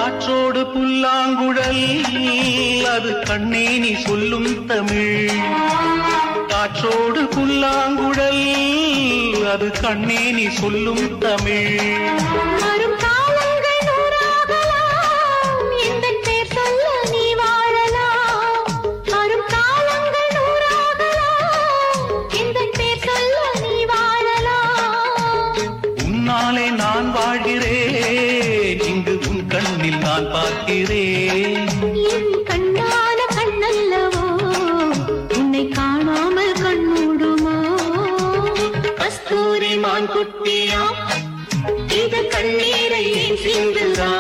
காற்றோடு புல்லாங்குழல் அது கண்ணே நீ சொல்லும் தமிழ். காற்றோடு புல்லாங்குழல் அது கண்ணே நீ சொல்லும் தமிழ். வரும் காலங்கள் நூறாகலாம் எந்தன் பேர் சொல்ல நீ வாழலாம். வரும் காலங்கள் நூறாகலாம் எந்தன் பேர் சொல்ல நீ வாழலாம். உன்னாலே நான் வாழ்கிறேன் இங்கு உன் கண்ணில் நான் பார்க்கிறேன். என் கண்ணான கண்ணல்லவோ உன்னை காணாமல் கண்மூடுமோ. கஸ்தூரி மான் குட்டியா இது கண்ணீரை ஏன் சிந்துதா.